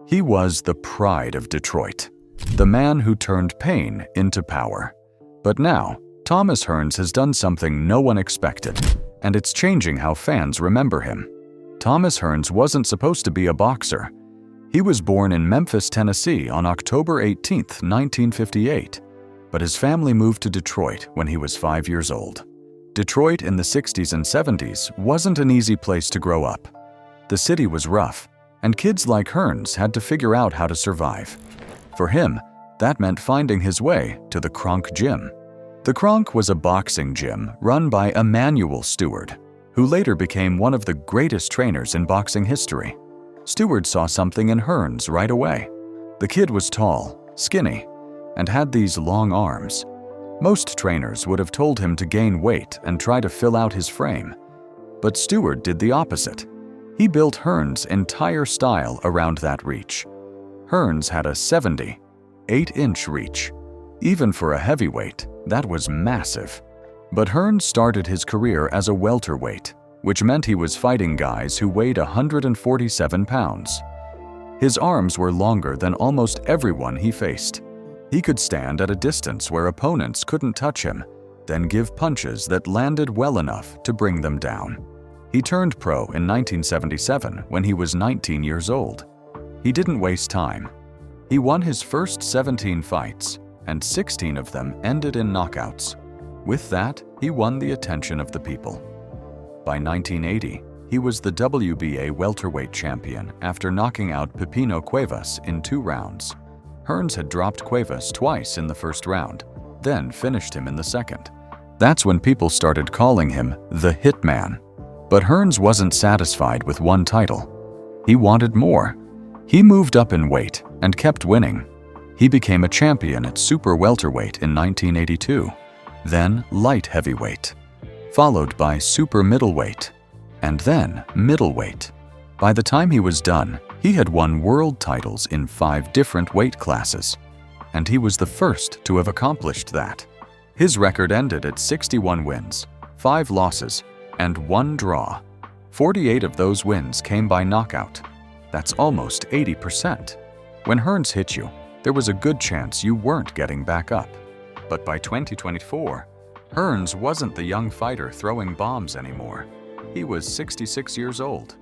He was the pride of Detroit, the man who turned pain into power. But now, Thomas Hearns has done something no one expected, and it's changing how fans remember him. Thomas Hearns wasn't supposed to be a boxer. He was born in Memphis, Tennessee on October 18, 1958, but his family moved to Detroit when he was 5 years old. Detroit in the 60s and 70s wasn't an easy place to grow up. The city was rough, and kids like Hearns had to figure out how to survive. For him, that meant finding his way to the Kronk Gym. The Kronk was a boxing gym run by Emanuel Stewart, who later became one of the greatest trainers in boxing history. Stewart saw something in Hearns right away. The kid was tall, skinny, and had these long arms. Most trainers would have told him to gain weight and try to fill out his frame. But Stewart did the opposite. He built Hearns' entire style around that reach. Hearns had a 78-inch reach. Even for a heavyweight, that was massive. But Hearns started his career as a welterweight, which meant he was fighting guys who weighed 147 pounds. His arms were longer than almost everyone he faced. He could stand at a distance where opponents couldn't touch him, then give punches that landed well enough to bring them down. He turned pro in 1977 when he was 19 years old. He didn't waste time. He won his first 17 fights, and 16 of them ended in knockouts. With that, he won the attention of the people. By 1980, he was the WBA welterweight champion after knocking out Pipino Cuevas in 2 rounds. Hearns had dropped Cuevas twice in the first round, then finished him in the second. That's when people started calling him the Hitman. But Hearns wasn't satisfied with one title. He wanted more. He moved up in weight and kept winning. He became a champion at super welterweight in 1982, then light heavyweight, followed by super middleweight, and then middleweight. By the time he was done, he had won world titles in 5 different weight classes, and he was the first to have accomplished that. His record ended at 61 wins, 5 losses, and 1 draw. 48 of those wins came by knockout. That's almost 80%. When Hearns hit you, there was a good chance you weren't getting back up. But by 2024, Hearns wasn't the young fighter throwing bombs anymore. He was 66 years old.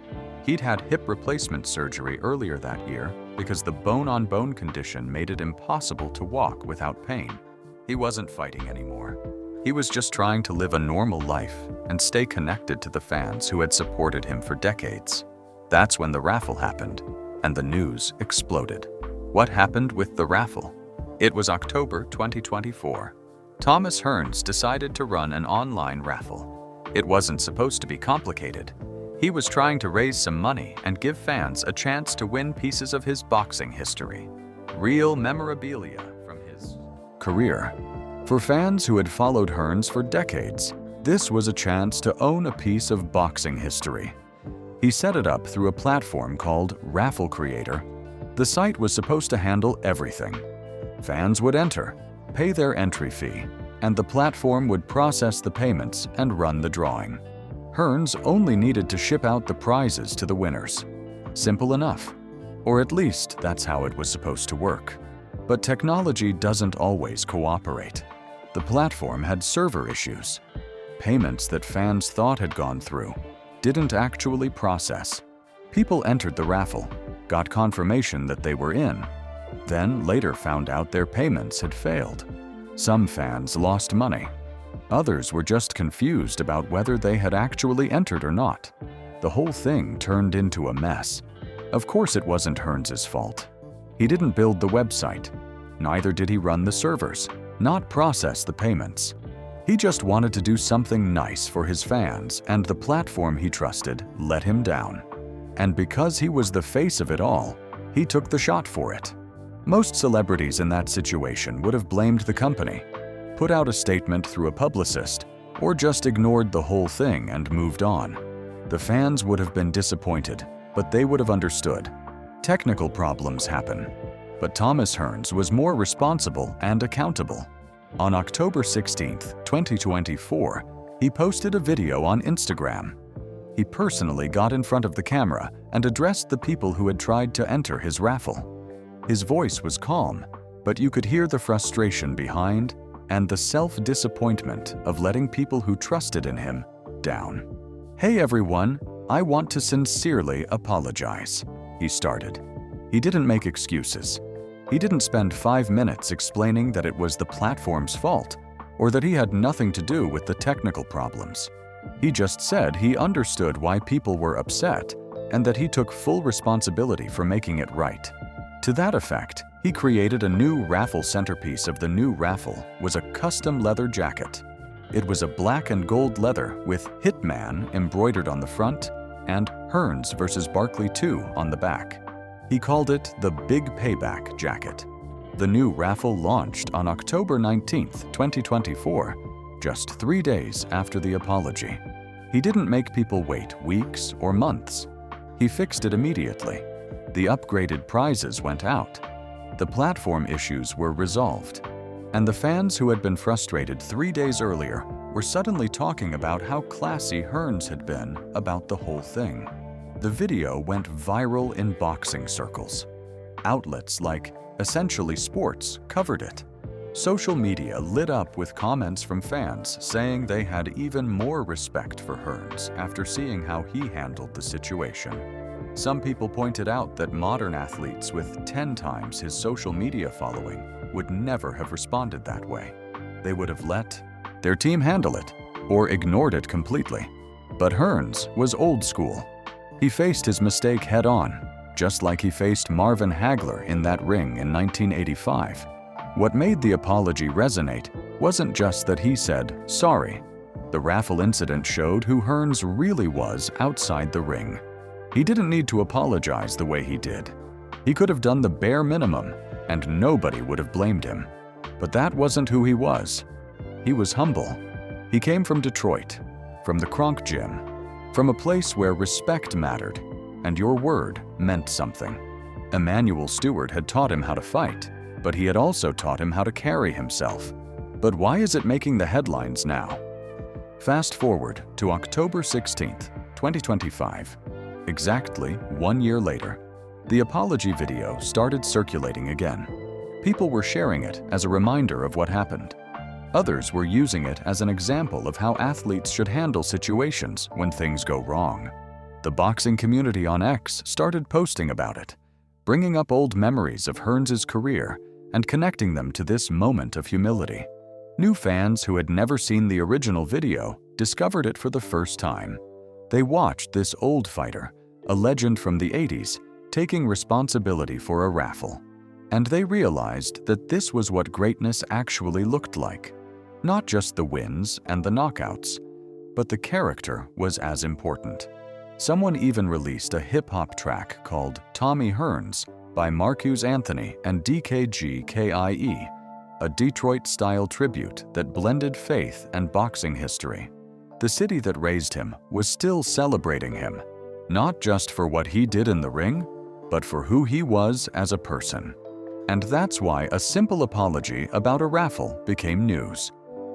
He'd had hip replacement surgery earlier that year because the bone-on-bone condition made it impossible to walk without pain. He wasn't fighting anymore. He was just trying to live a normal life and stay connected to the fans who had supported him for decades. That's when the raffle happened, and the news exploded. What happened with the raffle? It was October 2024. Thomas Hearns decided to run an online raffle. It wasn't supposed to be complicated. He was trying to raise some money and give fans a chance to win pieces of his boxing history. Real memorabilia from his career. For fans who had followed Hearns for decades, this was a chance to own a piece of boxing history. He set it up through a platform called Raffle Creator. The site was supposed to handle everything. Fans would enter, pay their entry fee, and the platform would process the payments and run the drawing. Hearns only needed to ship out the prizes to the winners. Simple enough. Or at least that's how it was supposed to work. But technology doesn't always cooperate. The platform had server issues. Payments that fans thought had gone through didn't actually process. People entered the raffle, got confirmation that they were in, then later found out their payments had failed. Some fans lost money. Others were just confused about whether they had actually entered or not. The whole thing turned into a mess. Of course it wasn't Hearns' fault. He didn't build the website. Neither did he run the servers, not process the payments. He just wanted to do something nice for his fans, and the platform he trusted let him down. And because he was the face of it all, he took the shot for it. Most celebrities in that situation would have blamed the company, put out a statement through a publicist, or just ignored the whole thing and moved on. The fans would have been disappointed, but they would have understood. Technical problems happen. But Thomas Hearns was more responsible and accountable. On October 16, 2024, he posted a video on Instagram. He personally got in front of the camera and addressed the people who had tried to enter his raffle. His voice was calm, but you could hear the frustration behind and the self-disappointment of letting people who trusted in him down. "Hey everyone, I want to sincerely apologize," he started. He didn't make excuses. He didn't spend 5 minutes explaining that it was the platform's fault or that he had nothing to do with the technical problems. He just said he understood why people were upset and that he took full responsibility for making it right. To that effect, he created a new raffle. Centerpiece of the new raffle was a custom leather jacket. It was a black and gold leather with Hitman embroidered on the front and Hearns vs. Barkley 2 on the back. He called it the Big Payback jacket. The new raffle launched on October 19, 2024, just 3 days after the apology. He didn't make people wait weeks or months. He fixed it immediately. The upgraded prizes went out. The platform issues were resolved. And the fans who had been frustrated 3 days earlier were suddenly talking about how classy Hearns had been about the whole thing. The video went viral in boxing circles. Outlets like Essentially Sports covered it. Social media lit up with comments from fans saying they had even more respect for Hearns after seeing how he handled the situation. Some people pointed out that modern athletes with 10 times his social media following would never have responded that way. They would have let their team handle it or ignored it completely. But Hearns was old school. He faced his mistake head-on, just like he faced Marvin Hagler in that ring in 1985. What made the apology resonate wasn't just that he said, "Sorry." The raffle incident showed who Hearns really was outside the ring. He didn't need to apologize the way he did. He could have done the bare minimum, and nobody would have blamed him. But that wasn't who he was. He was humble. He came from Detroit, from the Kronk Gym, from a place where respect mattered, and your word meant something. Emmanuel Stewart had taught him how to fight, but he had also taught him how to carry himself. But why is it making the headlines now? Fast forward to October 16, 2025. Exactly 1 year later, the apology video started circulating again. People were sharing it as a reminder of what happened. Others were using it as an example of how athletes should handle situations when things go wrong. The boxing community on X started posting about it, bringing up old memories of Hearns' career and connecting them to this moment of humility. New fans who had never seen the original video discovered it for the first time. They watched this old fighter, a legend from the 80s, taking responsibility for a raffle. And they realized that this was what greatness actually looked like. Not just the wins and the knockouts, but the character was as important. Someone even released a hip-hop track called Tommy Hearns by Marcus Anthony and DKGKIE, a Detroit-style tribute that blended faith and boxing history. The city that raised him was still celebrating him, not just for what he did in the ring, but for who he was as a person. And that's why a simple apology about a raffle became news.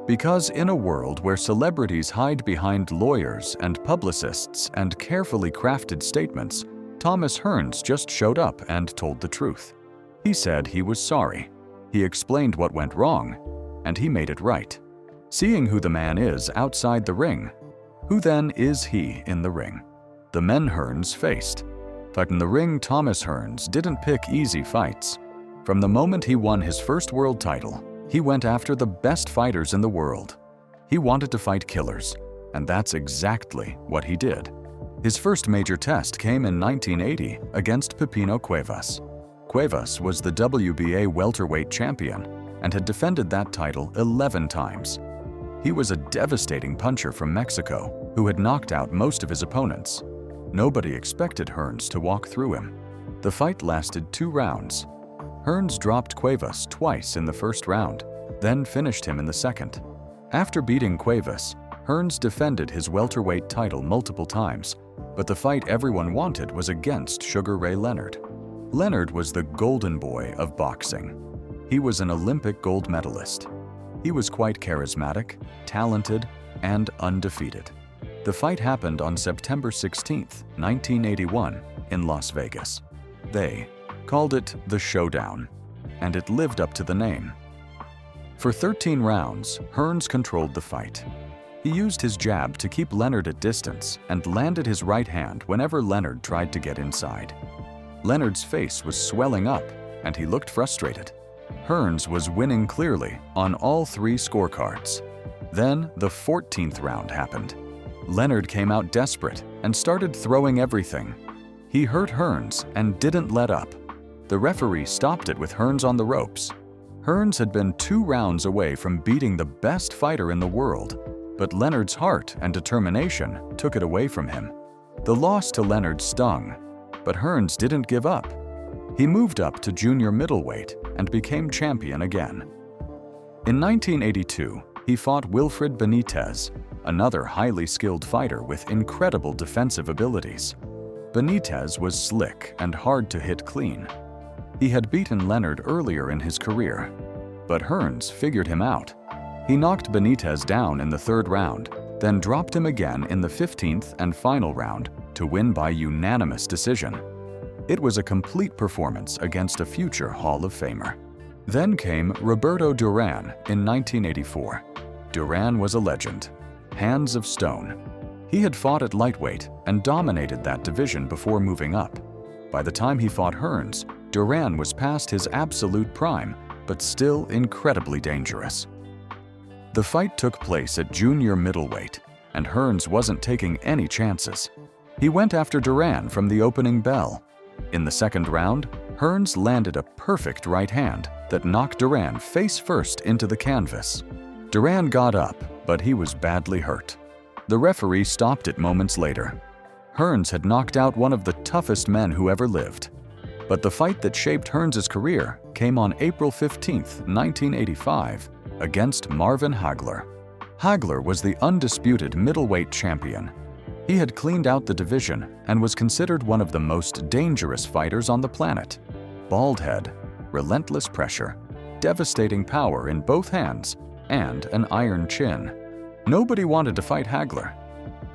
Because in a world where celebrities hide behind lawyers and publicists and carefully crafted statements, Thomas Hearns just showed up and told the truth. He said he was sorry. He explained what went wrong, and he made it right. Seeing who the man is outside the ring, who then is he in the ring? The men Hearns faced. But in the ring, Thomas Hearns didn't pick easy fights. From the moment he won his first world title, he went after the best fighters in the world. He wanted to fight killers, and that's exactly what he did. His first major test came in 1980 against Pepino Cuevas. Cuevas was the WBA welterweight champion and had defended that title 11 times. He was a devastating puncher from Mexico who had knocked out most of his opponents. Nobody expected Hearns to walk through him. The fight lasted 2 rounds. Hearns dropped Cuevas twice in the first round, then finished him in the second. After beating Cuevas, Hearns defended his welterweight title multiple times, but the fight everyone wanted was against Sugar Ray Leonard. Leonard was the golden boy of boxing. He was an Olympic gold medalist. He was quite charismatic, talented, and undefeated. The fight happened on September 16, 1981, in Las Vegas. They called it the Showdown, and it lived up to the name. For 13 rounds, Hearns controlled the fight. He used his jab to keep Leonard at distance and landed his right hand whenever Leonard tried to get inside. Leonard's face was swelling up, and he looked frustrated. Hearns was winning clearly on all 3 scorecards. Then the 14th round happened. Leonard came out desperate and started throwing everything. He hurt Hearns and didn't let up. The referee stopped it with Hearns on the ropes. Hearns had been 2 rounds away from beating the best fighter in the world, but Leonard's heart and determination took it away from him. The loss to Leonard stung, but Hearns didn't give up. He moved up to junior middleweight and became champion again. In 1982, he fought Wilfred Benitez, another highly skilled fighter with incredible defensive abilities. Benitez was slick and hard to hit clean. He had beaten Leonard earlier in his career, but Hearns figured him out. He knocked Benitez down in the 3rd round, then dropped him again in the 15th and final round to win by unanimous decision. It was a complete performance against a future Hall of Famer. Then came Roberto Duran in 1984. Duran was a legend, hands of stone. He had fought at lightweight and dominated that division before moving up. By the time he fought Hearns, Duran was past his absolute prime, but still incredibly dangerous. The fight took place at junior middleweight, and Hearns wasn't taking any chances. He went after Duran from the opening bell. In the 2nd round, Hearns landed a perfect right hand that knocked Duran face first into the canvas. Duran got up, but he was badly hurt. The referee stopped it moments later. Hearns had knocked out one of the toughest men who ever lived. But the fight that shaped Hearns' career came on April 15, 1985, against Marvin Hagler. Hagler was the undisputed middleweight champion. He had cleaned out the division and was considered one of the most dangerous fighters on the planet. Bald head, relentless pressure, devastating power in both hands, and an iron chin. Nobody wanted to fight Hagler.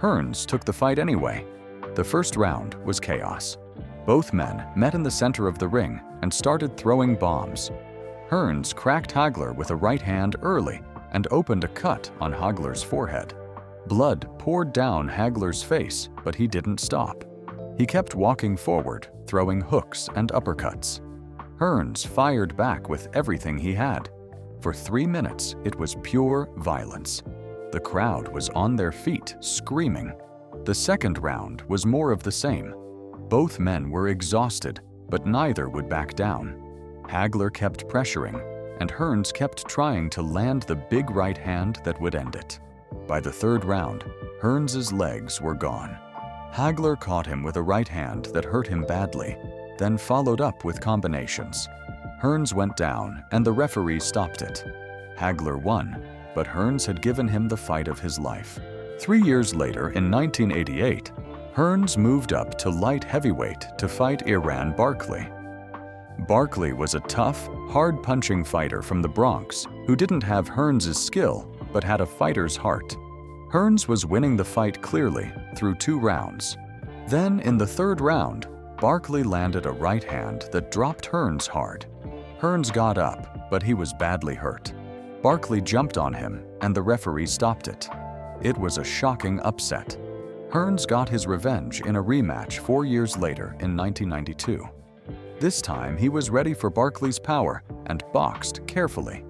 Hearns took the fight anyway. The 1st round was chaos. Both men met in the center of the ring and started throwing bombs. Hearns cracked Hagler with a right hand early and opened a cut on Hagler's forehead. Blood poured down Hagler's face, but he didn't stop. He kept walking forward, throwing hooks and uppercuts. Hearns fired back with everything he had. For 3 minutes, it was pure violence. The crowd was on their feet, screaming. The 2nd round was more of the same. Both men were exhausted, but neither would back down. Hagler kept pressuring, and Hearns kept trying to land the big right hand that would end it. By the 3rd round, Hearns' legs were gone. Hagler caught him with a right hand that hurt him badly, then followed up with combinations. Hearns went down, and the referee stopped it. Hagler won, but Hearns had given him the fight of his life. 3 years later, in 1988, Hearns moved up to light heavyweight to fight Iran Barkley. Barkley was a tough, hard-punching fighter from the Bronx who didn't have Hearns' skill but had a fighter's heart. Hearns was winning the fight clearly through 2 rounds. Then, in the 3rd round, Barkley landed a right hand that dropped Hearns hard. Hearns got up, but he was badly hurt. Barkley jumped on him, and the referee stopped it. It was a shocking upset. Hearns got his revenge in a rematch 4 years later in 1992. This time, he was ready for Barkley's power and boxed carefully.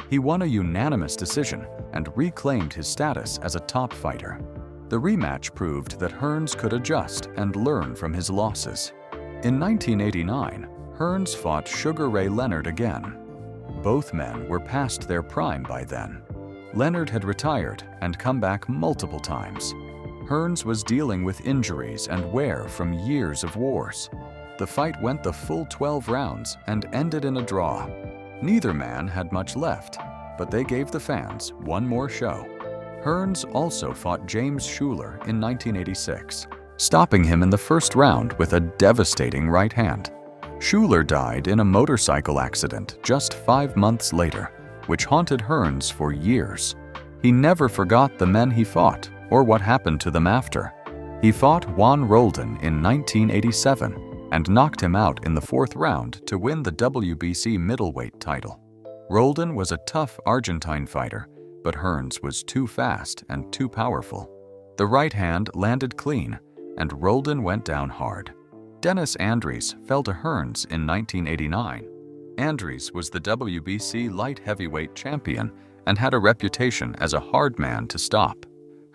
He won a unanimous decision and reclaimed his status as a top fighter. The rematch proved that Hearns could adjust and learn from his losses. In 1989, Hearns fought Sugar Ray Leonard again. Both men were past their prime by then. Leonard had retired and come back multiple times. Hearns was dealing with injuries and wear from years of wars. The fight went the full 12 rounds and ended in a draw. Neither man had much left, but they gave the fans one more show. Hearns also fought James Shuler in 1986, stopping him in the 1st round with a devastating right hand. Shuler died in a motorcycle accident just 5 months later, which haunted Hearns for years. He never forgot the men he fought or what happened to them after. He fought Juan Roldan in 1987 and knocked him out in the 4th round to win the WBC middleweight title. Roldan was a tough Argentine fighter, but Hearns was too fast and too powerful. The right hand landed clean, and Roldan went down hard. Dennis Andries fell to Hearns in 1989. Andries was the WBC light heavyweight champion and had a reputation as a hard man to stop.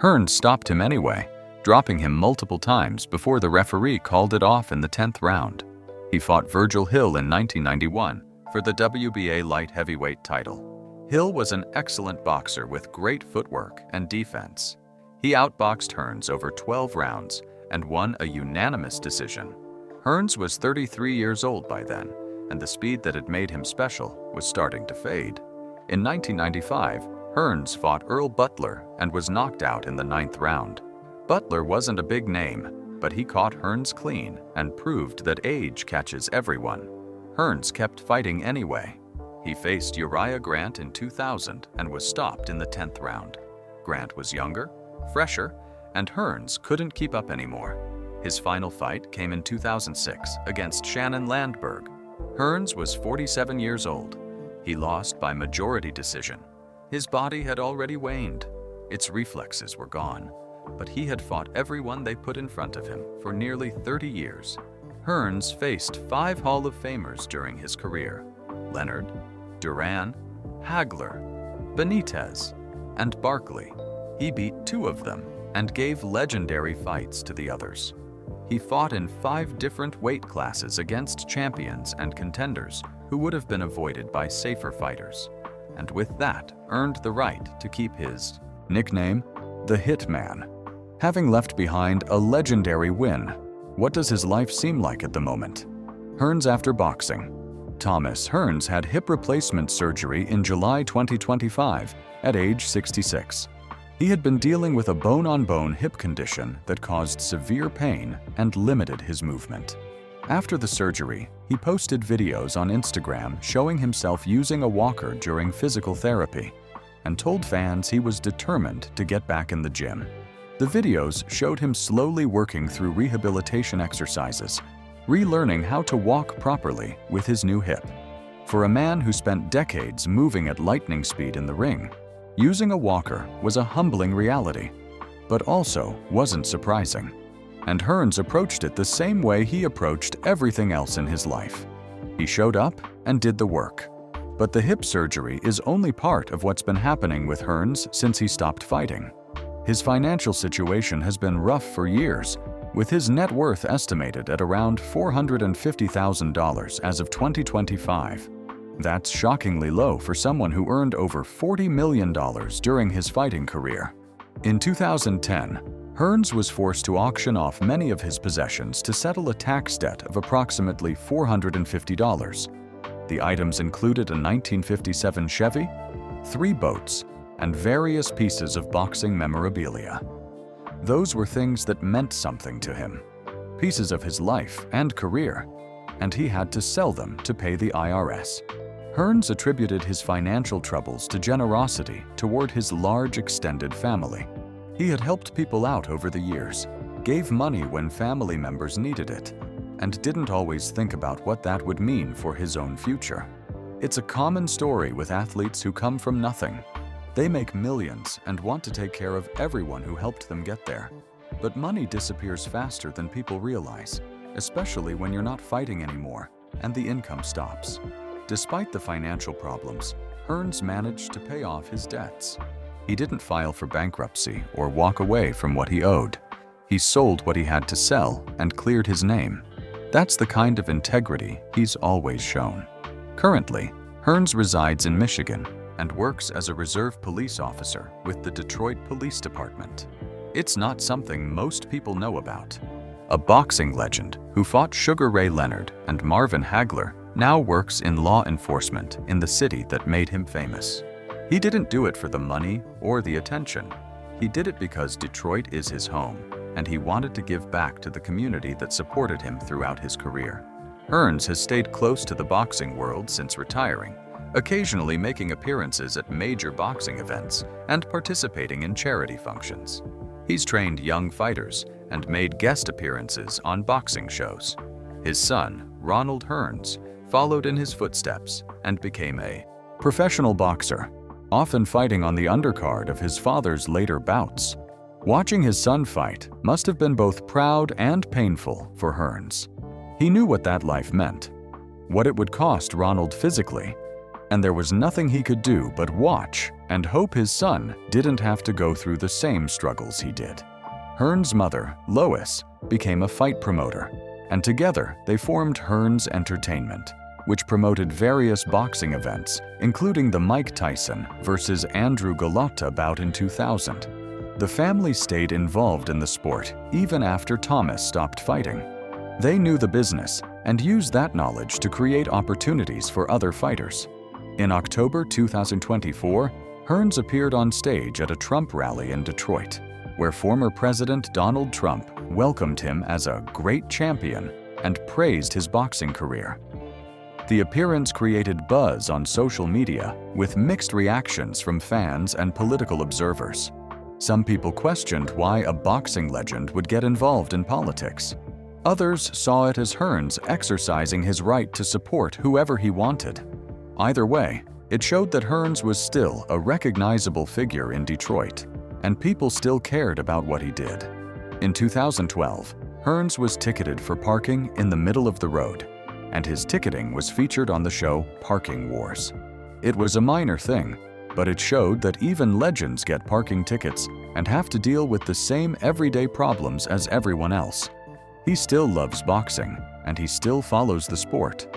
Hearns stopped him anyway, dropping him multiple times before the referee called it off in the 10th round. He fought Virgil Hill in 1991 for the WBA light heavyweight title. Hill was an excellent boxer with great footwork and defense. He outboxed Hearns over 12 rounds and won a unanimous decision. Hearns was 33 years old by then, and the speed that had made him special was starting to fade. In 1995, Hearns fought Earl Butler and was knocked out in the 9th round. Butler wasn't a big name, but he caught Hearns clean and proved that age catches everyone. Hearns kept fighting anyway. He faced Uriah Grant in 2000 and was stopped in the 10th round. Grant was younger, fresher, and Hearns couldn't keep up anymore. His final fight came in 2006 against Shannon Landberg. Hearns was 47 years old. He lost by majority decision. His body had already waned. Its reflexes were gone, but he had fought everyone they put in front of him for nearly 30 years. Hearns faced 5 Hall of Famers during his career: Leonard, Duran, Hagler, Benitez, and Barkley. He beat 2 of them and gave legendary fights to the others. He fought in 5 different weight classes against champions and contenders who would have been avoided by safer fighters, and with that earned the right to keep his nickname, the Hitman. Having left behind a legendary win, what does his life seem like at the moment? Hearns after boxing. Thomas Hearns had hip replacement surgery in July 2025 at age 66. He had been dealing with a bone-on-bone hip condition that caused severe pain and limited his movement. After the surgery, he posted videos on Instagram showing himself using a walker during physical therapy and told fans he was determined to get back in the gym. The videos showed him slowly working through rehabilitation exercises, relearning how to walk properly with his new hip. For a man who spent decades moving at lightning speed in the ring, using a walker was a humbling reality, but also wasn't surprising. And Hearns approached it the same way he approached everything else in his life. He showed up and did the work. But the hip surgery is only part of what's been happening with Hearns since he stopped fighting. His financial situation has been rough for years, with his net worth estimated at around $450,000 as of 2025. That's shockingly low for someone who earned over $40 million during his fighting career. In 2010, Hearns was forced to auction off many of his possessions to settle a tax debt of approximately $450. The items included a 1957 Chevy, 3 boats, and various pieces of boxing memorabilia. Those were things that meant something to him, pieces of his life and career, and he had to sell them to pay the IRS. Hearns attributed his financial troubles to generosity toward his large extended family. He had helped people out over the years, gave money when family members needed it, and didn't always think about what that would mean for his own future. It's a common story with athletes who come from nothing. They make millions and want to take care of everyone who helped them get there. But money disappears faster than people realize, especially when you're not fighting anymore and the income stops. Despite the financial problems, Hearns managed to pay off his debts. He didn't file for bankruptcy or walk away from what he owed. He sold what he had to sell and cleared his name. That's the kind of integrity he's always shown. Currently, Hearns resides in Michigan and works as a reserve police officer with the Detroit Police Department. It's not something most people know about. A boxing legend who fought Sugar Ray Leonard and Marvin Hagler now works in law enforcement in the city that made him famous. He didn't do it for the money or the attention. He did it because Detroit is his home, and he wanted to give back to the community that supported him throughout his career. Hearns has stayed close to the boxing world since retiring, occasionally making appearances at major boxing events and participating in charity functions. He's trained young fighters and made guest appearances on boxing shows. His son, Ronald Hearns, followed in his footsteps and became a professional boxer, often fighting on the undercard of his father's later bouts. Watching his son fight must have been both proud and painful for Hearns. He knew what that life meant, what it would cost Ronald physically, and there was nothing he could do but watch and hope his son didn't have to go through the same struggles he did. Hearns' mother, Lois, became a fight promoter, and together they formed Hearns Entertainment, which promoted various boxing events, including the Mike Tyson versus Andrew Golota bout in 2000. The family stayed involved in the sport even after Thomas stopped fighting. They knew the business and used that knowledge to create opportunities for other fighters. In October 2024, Hearns appeared on stage at a Trump rally in Detroit, where former President Donald Trump welcomed him as a great champion and praised his boxing career. The appearance created buzz on social media with mixed reactions from fans and political observers. Some people questioned why a boxing legend would get involved in politics. Others saw it as Hearns exercising his right to support whoever he wanted. Either way, it showed that Hearns was still a recognizable figure in Detroit, and people still cared about what he did. In 2012, Hearns was ticketed for parking in the middle of the road, and his ticketing was featured on the show Parking Wars. It was a minor thing, but it showed that even legends get parking tickets and have to deal with the same everyday problems as everyone else. He still loves boxing, and he still follows the sport.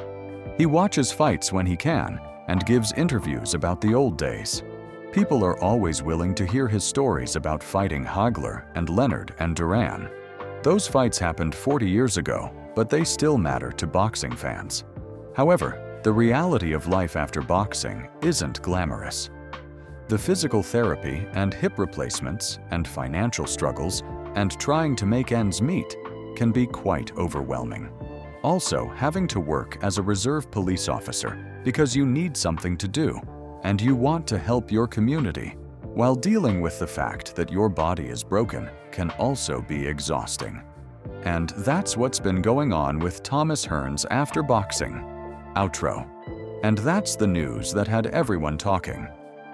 He watches fights when he can and gives interviews about the old days. People are always willing to hear his stories about fighting Hagler and Leonard and Duran. Those fights happened 40 years ago, but they still matter to boxing fans. However, the reality of life after boxing isn't glamorous. The physical therapy and hip replacements and financial struggles and trying to make ends meet can be quite overwhelming. Also, having to work as a reserve police officer because you need something to do and you want to help your community while dealing with the fact that your body is broken can also be exhausting. And that's what's been going on with Thomas Hearns after boxing. Outro. And that's the news that had everyone talking.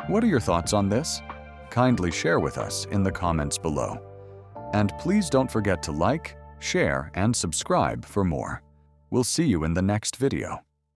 What are your thoughts on this? Kindly share with us in the comments below. And please don't forget to like, share, and subscribe for more. We'll see you in the next video.